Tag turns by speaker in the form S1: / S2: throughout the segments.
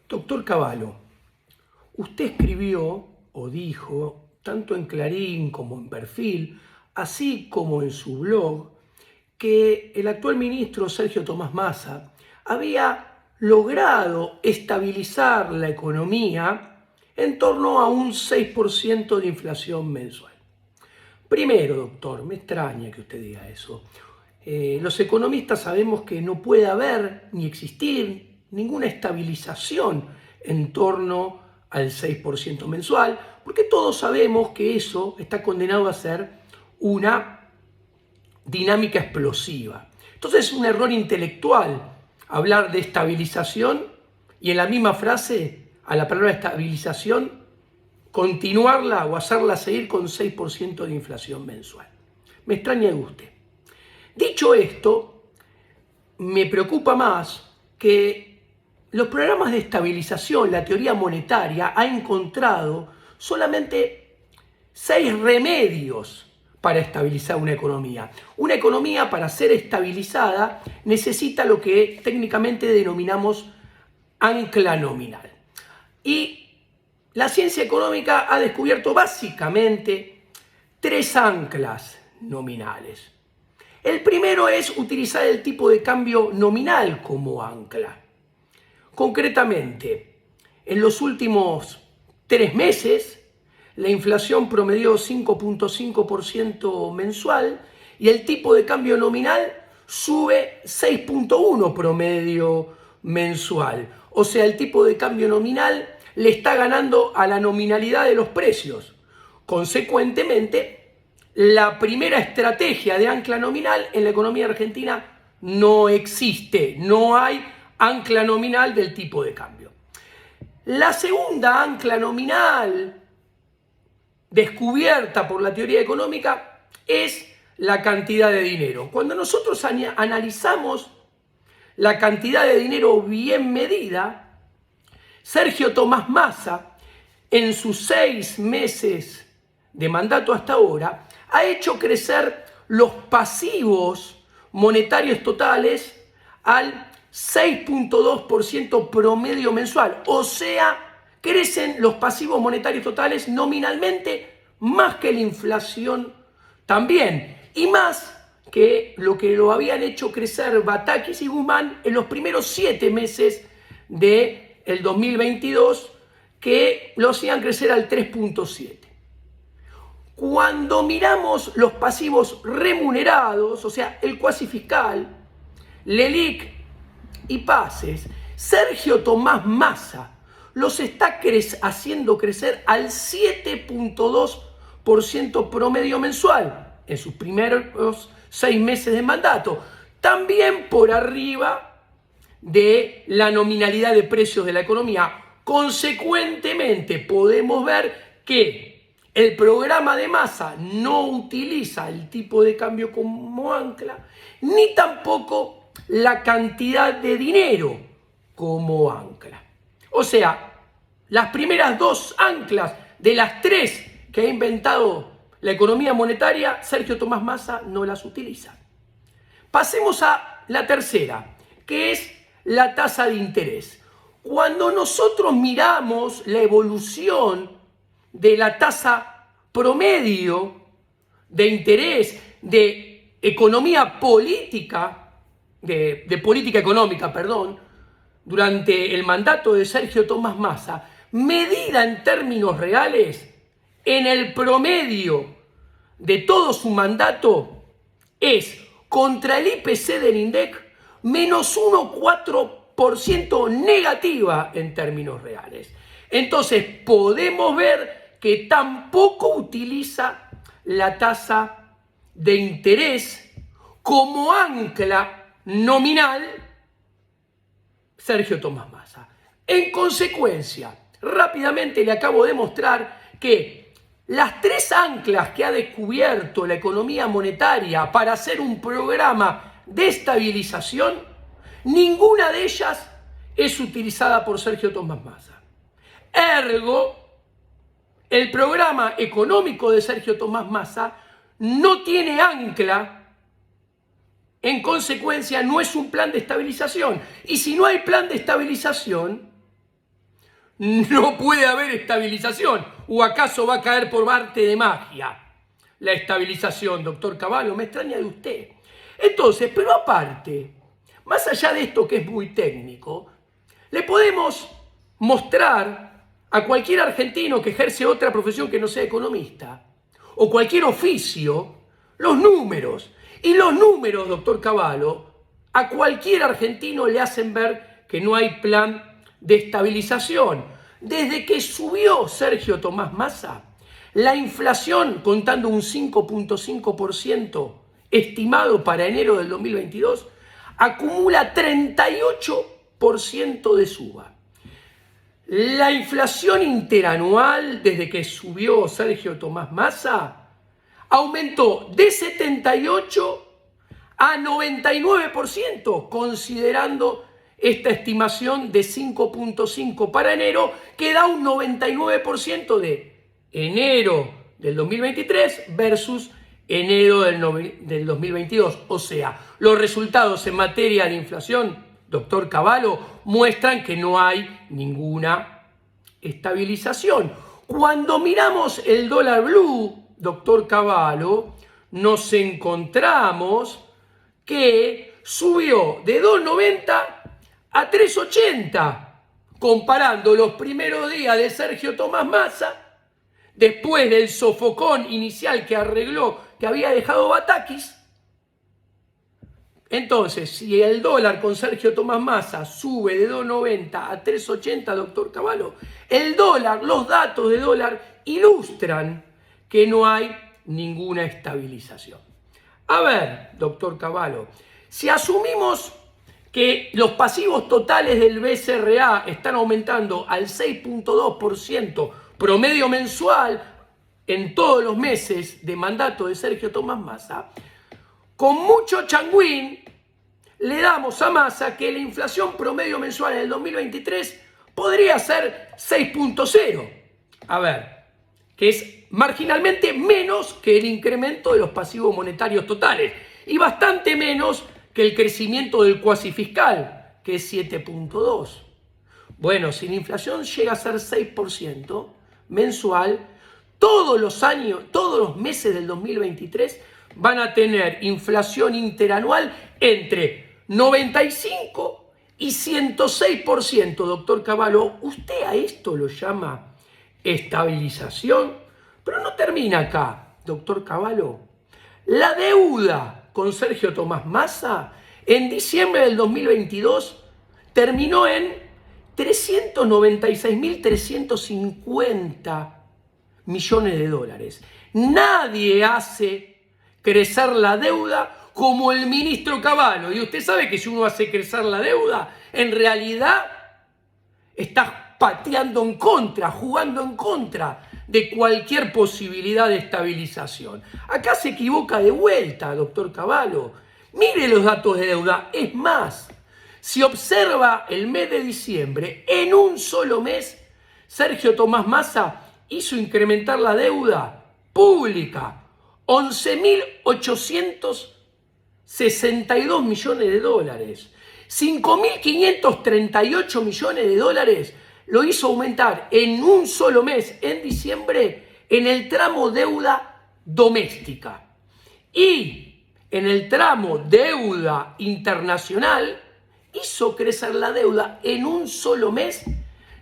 S1: Doctor Cavallo, usted escribió o dijo, tanto en Clarín como en Perfil, así como en su blog, que el actual ministro Sergio Tomás Massa había logrado estabilizar la economía en torno a un 6% de inflación mensual. Primero, doctor, me extraña que usted diga eso. Los economistas sabemos que no puede haber ni existir ninguna estabilización en torno al 6% mensual, porque todos sabemos que eso está condenado a ser una dinámica explosiva. Entonces es un error intelectual hablar de estabilización y en la misma frase, a la palabra estabilización, continuarla o hacerla seguir con 6% de inflación mensual. Me extraña de usted. Dicho esto, me preocupa más que los programas de estabilización, la teoría monetaria ha encontrado solamente 6 remedios para estabilizar una economía. Una economía, para ser estabilizada, necesita lo que técnicamente denominamos ancla nominal. Y la ciencia económica ha descubierto básicamente 3 anclas nominales. El primero es utilizar el tipo de cambio nominal como ancla. Concretamente, en los últimos 3 meses, la inflación promedió 5.5% mensual y el tipo de cambio nominal sube 6.1 promedio mensual. O sea, el tipo de cambio nominal le está ganando a la nominalidad de los precios. Consecuentemente, la primera estrategia de ancla nominal en la economía argentina no existe. No hay ancla nominal del tipo de cambio. La segunda ancla nominal descubierta por la teoría económica es la cantidad de dinero. Cuando nosotros analizamos la cantidad de dinero bien medida, Sergio Tomás Massa, en sus 6 meses de mandato hasta ahora, ha hecho crecer los pasivos monetarios totales al 6.2% promedio mensual. O sea, crecen los pasivos monetarios totales nominalmente más que la inflación también. Y más que lo habían hecho crecer Batakis y Guzmán en los primeros 7 meses del 2022, que lo hacían crecer al 3.7%. Cuando miramos los pasivos remunerados, o sea, el cuasi fiscal, LELIQ y PASES, Sergio Tomás Massa los está haciendo crecer al 7.2% promedio mensual en sus primeros 6 meses de mandato, también por arriba de la nominalidad de precios de la economía. Consecuentemente, podemos ver que el programa de Massa no utiliza el tipo de cambio como ancla, ni tampoco la cantidad de dinero como ancla. O sea, las primeras 2 anclas de las 3 que ha inventado la economía monetaria, Sergio Tomás Massa no las utiliza. Pasemos a la tercera, que es la tasa de interés. Cuando nosotros miramos la evolución de la tasa promedio de interés de economía política, de política económica, durante el mandato de Sergio Tomás Massa, medida en términos reales, en el promedio de todo su mandato, es contra el IPC del INDEC menos 1,4% negativa en términos reales. Entonces podemos ver que tampoco utiliza la tasa de interés como ancla nominal Sergio Tomás Massa. En consecuencia, rápidamente le acabo de mostrar que las 3 anclas que ha descubierto la economía monetaria para hacer un programa de estabilización, ninguna de ellas es utilizada por Sergio Tomás Massa. Ergo, el programa económico de Sergio Tomás Massa no tiene ancla. En consecuencia, no es un plan de estabilización. Y si no hay plan de estabilización, no puede haber estabilización. ¿O acaso va a caer por arte de magia la estabilización, doctor Cavallo? Me extraña de usted. Entonces, pero aparte, más allá de esto que es muy técnico, le podemos mostrar a cualquier argentino que ejerce otra profesión que no sea economista, o cualquier oficio, los números. Y los números, doctor Cavallo, a cualquier argentino le hacen ver que no hay plan de estabilización. Desde que subió Sergio Tomás Massa, la inflación, contando un 5.5% estimado para enero del 2022, acumula 38% de suba. La inflación interanual, desde que subió Sergio Tomás Massa, aumentó de 78 a 99%, considerando esta estimación de 5.5 para enero, que da un 99% de enero del 2023 versus enero del 2022. O sea, los resultados en materia de inflación, doctor Cavallo, muestran que no hay ninguna estabilización. Cuando miramos el dólar blue, doctor Cavallo, nos encontramos que subió de 2.90 a 3.80, comparando los primeros días de Sergio Tomás Massa, después del sofocón inicial que arregló, que había dejado Batakis. Entonces, si el dólar con Sergio Tomás Massa sube de 2.90 a 3.80, doctor Cavallo, los datos de dólar ilustran que no hay ninguna estabilización. A ver, doctor Cavallo, si asumimos que los pasivos totales del BCRA están aumentando al 6.2% promedio mensual en todos los meses de mandato de Sergio Tomás Massa, con mucho changüín le damos a Massa que la inflación promedio mensual en el 2023 podría ser 6.0. A ver, que es marginalmente menos que el incremento de los pasivos monetarios totales y bastante menos que el crecimiento del cuasi fiscal, que es 7.2. Bueno, si la inflación llega a ser 6% mensual, todos los años, todos los meses del 2023 van a tener inflación interanual entre 95 y 106%. Doctor Cavallo, ¿usted a esto lo llama estabilización? Pero no termina acá, doctor Cavallo. La deuda con Sergio Tomás Massa en diciembre del 2022 terminó en 396.350 millones de dólares. Nadie hace crecer la deuda como el ministro Cavallo. Y usted sabe que si uno hace crecer la deuda, en realidad está pateando en contra, jugando en contra de cualquier posibilidad de estabilización. Acá se equivoca de vuelta, doctor Cavallo. Mire los datos de deuda. Es más, si observa el mes de diciembre, en un solo mes, Sergio Tomás Massa hizo incrementar la deuda pública 11.862 millones de dólares. 5.538 millones de dólares lo hizo aumentar en un solo mes, en diciembre, en el tramo deuda doméstica. Y en el tramo deuda internacional hizo crecer la deuda en un solo mes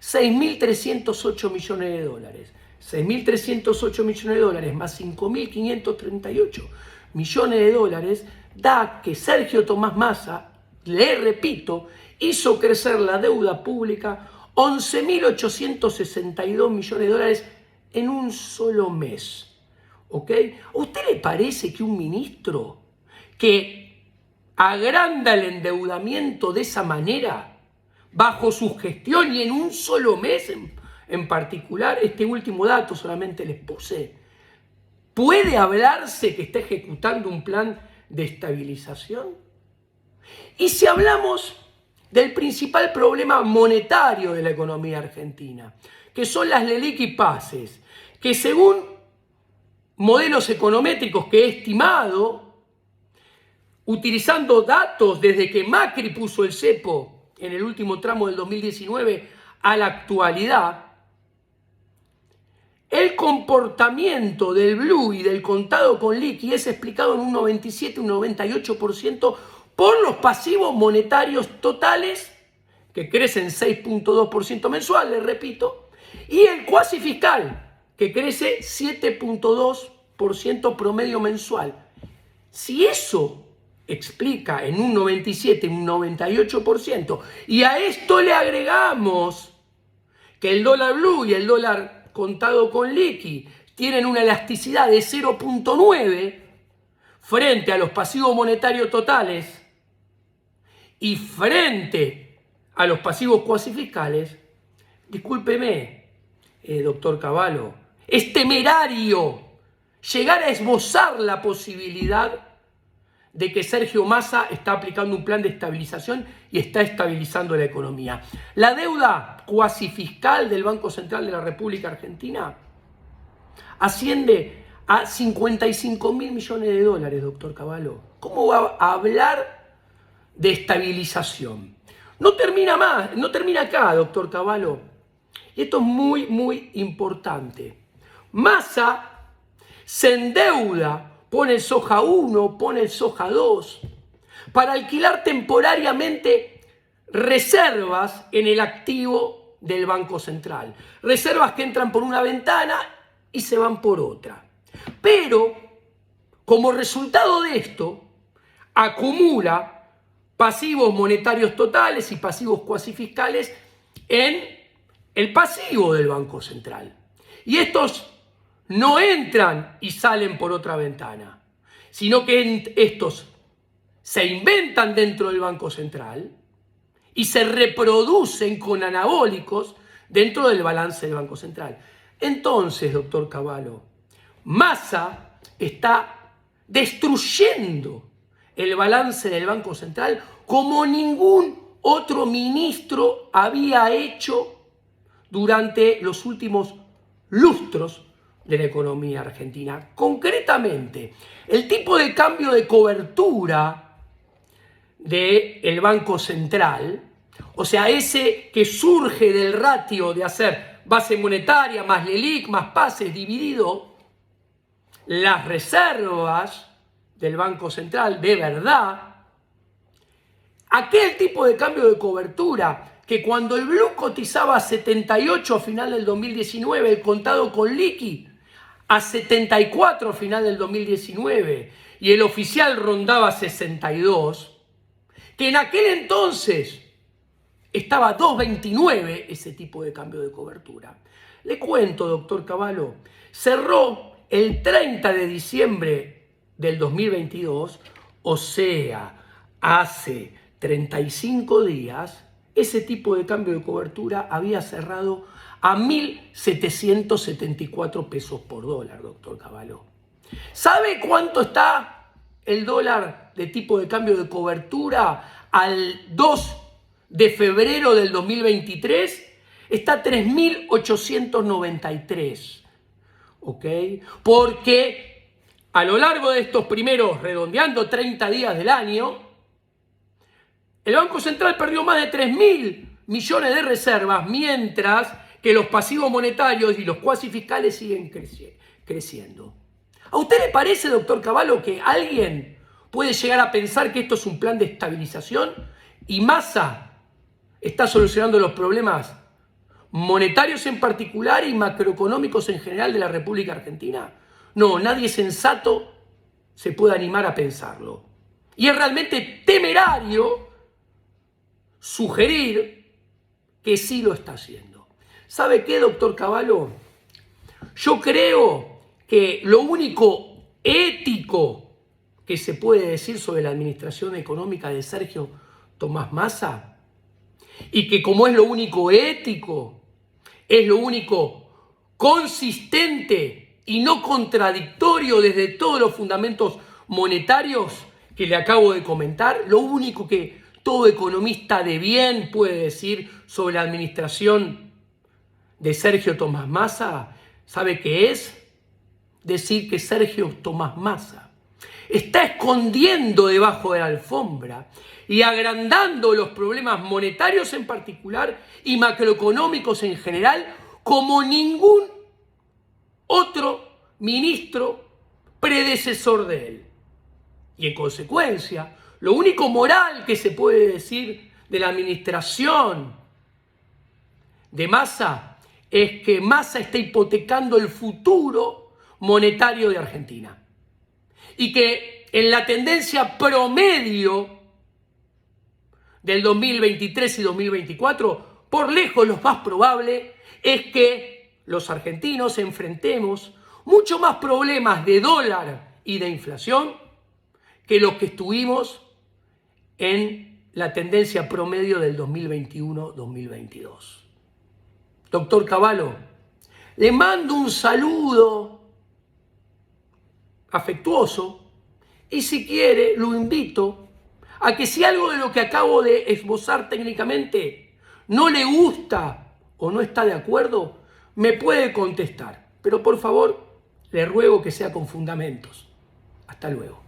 S1: 6.308 millones de dólares. 6.308 millones de dólares más 5.538 millones de dólares da que Sergio Tomás Massa, le repito, hizo crecer la deuda pública 11.862 millones de dólares en un solo mes. ¿Ok? ¿A usted le parece que un ministro que agranda el endeudamiento de esa manera, bajo su gestión y en un solo mes en particular, este último dato solamente les puse, puede hablarse que está ejecutando un plan de estabilización? Y si hablamos del principal problema monetario de la economía argentina, que son las LELIQ y PASES, que según modelos econométricos que he estimado, utilizando datos desde que Macri puso el cepo en el último tramo del 2019 a la actualidad, el comportamiento del blue y del contado con liqui es explicado en un 97, un 98% por los pasivos monetarios totales, que crecen 6.2% mensual, les repito, y el cuasi fiscal, que crece 7.2% promedio mensual. Si eso explica en un 97, un 98%, y a esto le agregamos que el dólar blue y el dólar contado con liqui tienen una elasticidad de 0.9 frente a los pasivos monetarios totales y frente a los pasivos cuasi fiscales, discúlpeme, doctor Cavallo, es temerario llegar a esbozar la posibilidad de que Sergio Massa está aplicando un plan de estabilización y está estabilizando la economía. La deuda cuasi fiscal del Banco Central de la República Argentina asciende a 55.000 millones de dólares, doctor Cavallo. ¿Cómo va a hablar de estabilización? No termina acá, doctor Cavallo. Y esto es muy, muy importante. Massa se endeuda, pone el soja 1, pone el soja 2, para alquilar temporariamente reservas en el activo del Banco Central. Reservas que entran por una ventana y se van por otra. Pero, como resultado de esto, acumula pasivos monetarios totales y pasivos cuasi fiscales en el pasivo del Banco Central. Y estos no entran y salen por otra ventana, sino que estos se inventan dentro del Banco Central y se reproducen con anabólicos dentro del balance del Banco Central. Entonces, doctor Cavallo, Massa está destruyendo el balance del Banco Central como ningún otro ministro había hecho durante los últimos lustros de la economía argentina. Concretamente, el tipo de cambio de cobertura del Banco Central, o sea, ese que surge del ratio de hacer base monetaria más LELIQ más pases dividido las reservas del Banco Central de verdad, aquel tipo de cambio de cobertura que cuando el blue cotizaba a 78 a final del 2019, el contado con liqui a 74 a final del 2019 y el oficial rondaba 62, que en aquel entonces estaba a 2.29 ese tipo de cambio de cobertura. Le cuento, doctor Cavallo, cerró el 30 de diciembre del 2022, o sea, hace 35 días, ese tipo de cambio de cobertura había cerrado a 1.774 pesos por dólar, doctor Cavallo. ¿Sabe cuánto está el dólar de tipo de cambio de cobertura al 2 de febrero del 2023? Está a 3.893. ¿Ok? Porque a lo largo de estos primeros, redondeando 30 días del año, el Banco Central perdió más de 3.000 millones de reservas, mientras que los pasivos monetarios y los cuasi fiscales siguen creciendo. ¿A usted le parece, doctor Cavallo, que alguien puede llegar a pensar que esto es un plan de estabilización y Massa está solucionando los problemas monetarios en particular y macroeconómicos en general de la República Argentina? No, nadie sensato se puede animar a pensarlo. Y es realmente temerario sugerir que sí lo está haciendo. ¿Sabe qué, doctor Cavallo? Yo creo que lo único ético que se puede decir sobre la administración económica de Sergio Tomás Massa, y que como es lo único ético, es lo único consistente y no contradictorio desde todos los fundamentos monetarios que le acabo de comentar, lo único que todo economista de bien puede decir sobre la administración de Sergio Tomás Massa, ¿sabe qué es? Decir que Sergio Tomás Massa está escondiendo debajo de la alfombra y agrandando los problemas monetarios en particular y macroeconómicos en general como ningún otro ministro predecesor de él. Y en consecuencia, lo único moral que se puede decir de la administración de Massa es que Massa está hipotecando el futuro monetario de Argentina. Y que en la tendencia promedio del 2023 y 2024, por lejos lo más probable es que los argentinos enfrentemos mucho más problemas de dólar y de inflación que los que estuvimos en la tendencia promedio del 2021-2022. Doctor Cavallo, le mando un saludo afectuoso y si quiere lo invito a que si algo de lo que acabo de esbozar técnicamente no le gusta o no está de acuerdo, me puede contestar. Pero por favor, le ruego que sea con fundamentos. Hasta luego.